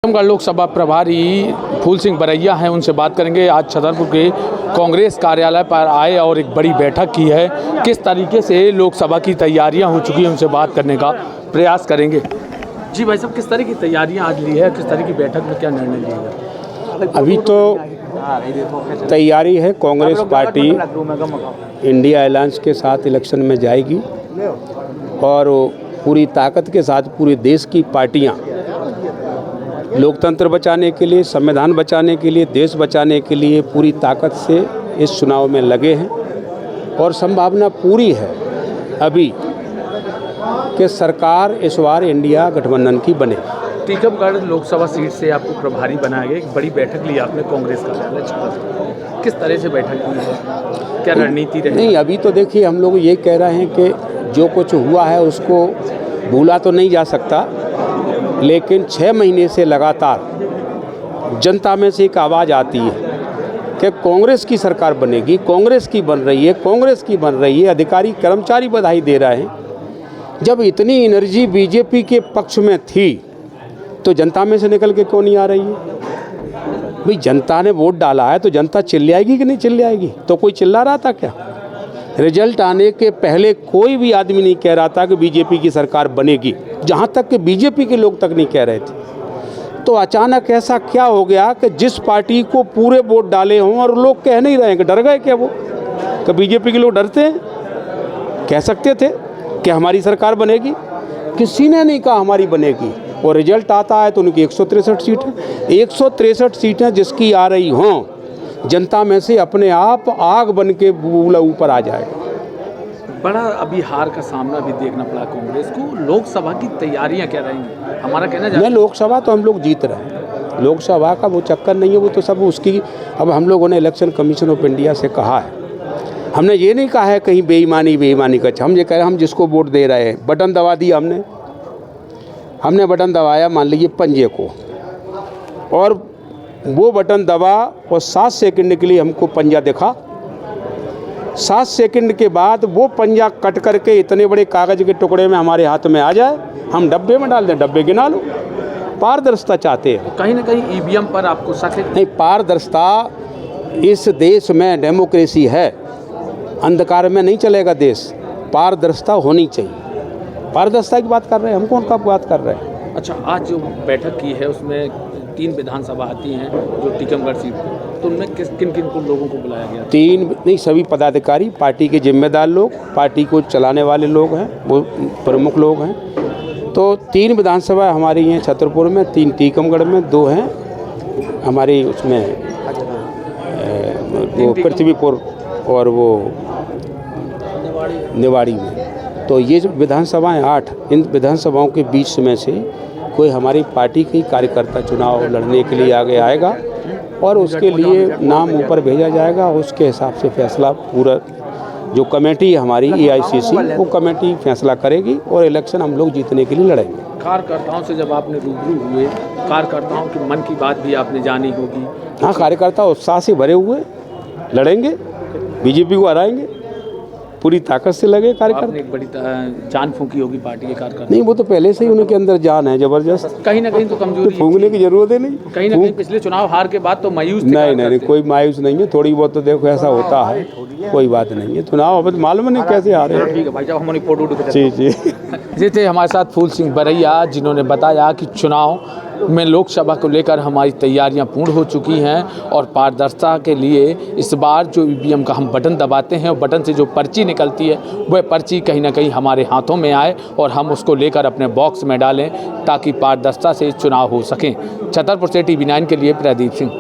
टीकमगढ़ लोकसभा प्रभारी फूल सिंह बरैया हैं, उनसे बात करेंगे। आज छतरपुर के कांग्रेस कार्यालय पर आए और एक बड़ी बैठक की है। किस तरीके से लोकसभा की तैयारियां हो चुकी हैं, उनसे बात करने का प्रयास करेंगे। जी भाई साहब, किस तरह की तैयारियां आज ली है, किस तरह की बैठक में क्या निर्णय लिया गया? अभी तो तैयारी है, कांग्रेस पार्टी इंडिया अलायंस के साथ इलेक्शन में जाएगी और पूरी ताकत के साथ पूरे देश की पार्टियां लोकतंत्र बचाने के लिए, संविधान बचाने के लिए, देश बचाने के लिए पूरी ताकत से इस चुनाव में लगे हैं और संभावना पूरी है अभी कि सरकार इस बार इंडिया गठबंधन की बने। टीकमगढ़ लोकसभा सीट से आपको प्रभारी बनाया गया, एक बड़ी बैठक ली आपने कांग्रेस कार्यालय, किस तरह से बैठक की है, क्या रणनीति रही? नहीं, अभी तो देखिए हम लोग ये कह रहे हैं कि जो कुछ हुआ है उसको भूला तो नहीं जा सकता, लेकिन 6 महीने से लगातार जनता में से एक आवाज़ आती है कि कांग्रेस की सरकार बनेगी, कांग्रेस की बन रही है, कांग्रेस की बन रही है। अधिकारी कर्मचारी बधाई दे रहे हैं। जब इतनी एनर्जी बीजेपी के पक्ष में थी तो जनता में से निकल के क्यों नहीं आ रही है? भाई जनता ने वोट डाला है तो जनता चिल्लाएगी कि नहीं चिल्लाएगी? तो कोई चिल्ला रहा था क्या? रिजल्ट आने के पहले कोई भी आदमी नहीं कह रहा था कि बीजेपी की सरकार बनेगी, जहां तक कि बीजेपी के लोग तक नहीं कह रहे थे। तो अचानक ऐसा क्या हो गया कि जिस पार्टी को पूरे वोट डाले हों और लोग कह नहीं रहे हैं कि डर गए क्या? वो कि बीजेपी के लोग डरते हैं? कह सकते थे कि हमारी सरकार बनेगी, किसी ने नहीं कहा हमारी बनेगी। और रिजल्ट आता है तो उनकी 163 सीटें, 163 सीटें जिसकी आ रही हों, जनता में से अपने आप आग बन के बूला ऊपर आ जाएगा। बड़ा अभी हार का सामना भी देखना पड़ा कांग्रेस को। लोकसभा की तैयारियां क्या रहेंगी? हमारा कहना है नहीं, लोकसभा तो हम लोग जीत रहे हैं, लोकसभा का वो चक्कर नहीं है, वो तो सब उसकी। अब हम लोगों ने इलेक्शन कमीशन ऑफ इंडिया से कहा है, हमने ये नहीं कहा है कहीं बेईमानी का। हम ये कह रहे हैं हम जिसको वोट दे रहे हैं, बटन दबा दिया हमने बटन दबाया मान लीजिए पंजे को, और वो बटन दबा और 7 सेकंड के लिए हमको पंजा दिखा। 7 सेकंड के बाद वो पंजा कट करके इतने बड़े कागज़ के टुकड़े में हमारे हाथ में आ जाए, हम डब्बे में डाल दें, डब्बे गिना लो। पारदर्शिता चाहते हैं। कहीं ना कहीं ईवीएम पर आपको शक है? नहीं, पारदर्शिता इस देश में डेमोक्रेसी है, अंधकार में नहीं चलेगा देश। पारदर्शिता होनी चाहिए। पारदर्शिता की बात कर रहे हैं, हम कौन का बात कर रहे हैं? अच्छा, आज जो बैठक की है उसमें 3 विधानसभा आती हैं जो टीकमगढ़ सीट, तो उनमें किन किन को लोगों को बुलाया गया? 3 नहीं, सभी पदाधिकारी, पार्टी के जिम्मेदार लोग, पार्टी को चलाने वाले लोग हैं, वो प्रमुख लोग हैं। तो 3 विधानसभा हमारी हैं छतरपुर में, 3 टीकमगढ़ में, 2 हैं हमारी उसमें वो पृथ्वीपुर और वो निवाड़ी में। तो ये जो विधानसभाएं 8, इन विधानसभाओं के बीच में से कोई हमारी पार्टी के कार्यकर्ता चुनाव लड़ने के लिए आगे आएगा और उसके लिए नाम ऊपर भेजा जाएगा। उसके हिसाब से फैसला पूरा जो कमेटी है हमारी AICC, वो कमेटी फैसला करेगी और इलेक्शन हम लोग जीतने के लिए लड़ेंगे। कार्यकर्ताओं से जब आपने रूबरू हुए, कार्यकर्ताओं के मन की बात भी आपने जानी होगी। हाँ, कार्यकर्ता उत्साह से भरे हुए, लड़ेंगे, बीजेपी को हराएंगे, पूरी ताकत से लगे कार्यकर्ता। आपने एक बड़ी जान फूंकी होगी पार्टी के कार्यकर्ता? नहीं, वो तो पहले से ही उनके अंदर जान है जबरदस्त। कहीं ना कहीं तो कमजोरी, फूंकने की जरूरत है नहीं। कहीं ना कहीं पिछले चुनाव हार के बाद तो मायूस थे? नहीं, कोई मायूस नहीं है। थोड़ी बहुत तो देखो ऐसा होता है, कोई बात नहीं है। चुनाव अब मालूम नहीं कैसे हारे। ठीक है भाई साहब, हमारी फोटो जी। ये थे हमारे साथ फूल सिंह बरैया, जिन्होंने बताया कि चुनाव में लोकसभा को लेकर हमारी तैयारियां पूर्ण हो चुकी हैं और पारदर्शिता के लिए इस बार जो ईवीएम का हम बटन दबाते हैं, और बटन से जो पर्ची निकलती है वह पर्ची कहीं ना कहीं हमारे हाथों में आए और हम उसको लेकर अपने बॉक्स में डालें ताकि पारदर्शिता से चुनाव हो सकें। छतरपुर से TV9 के लिए प्रदीप सिंह।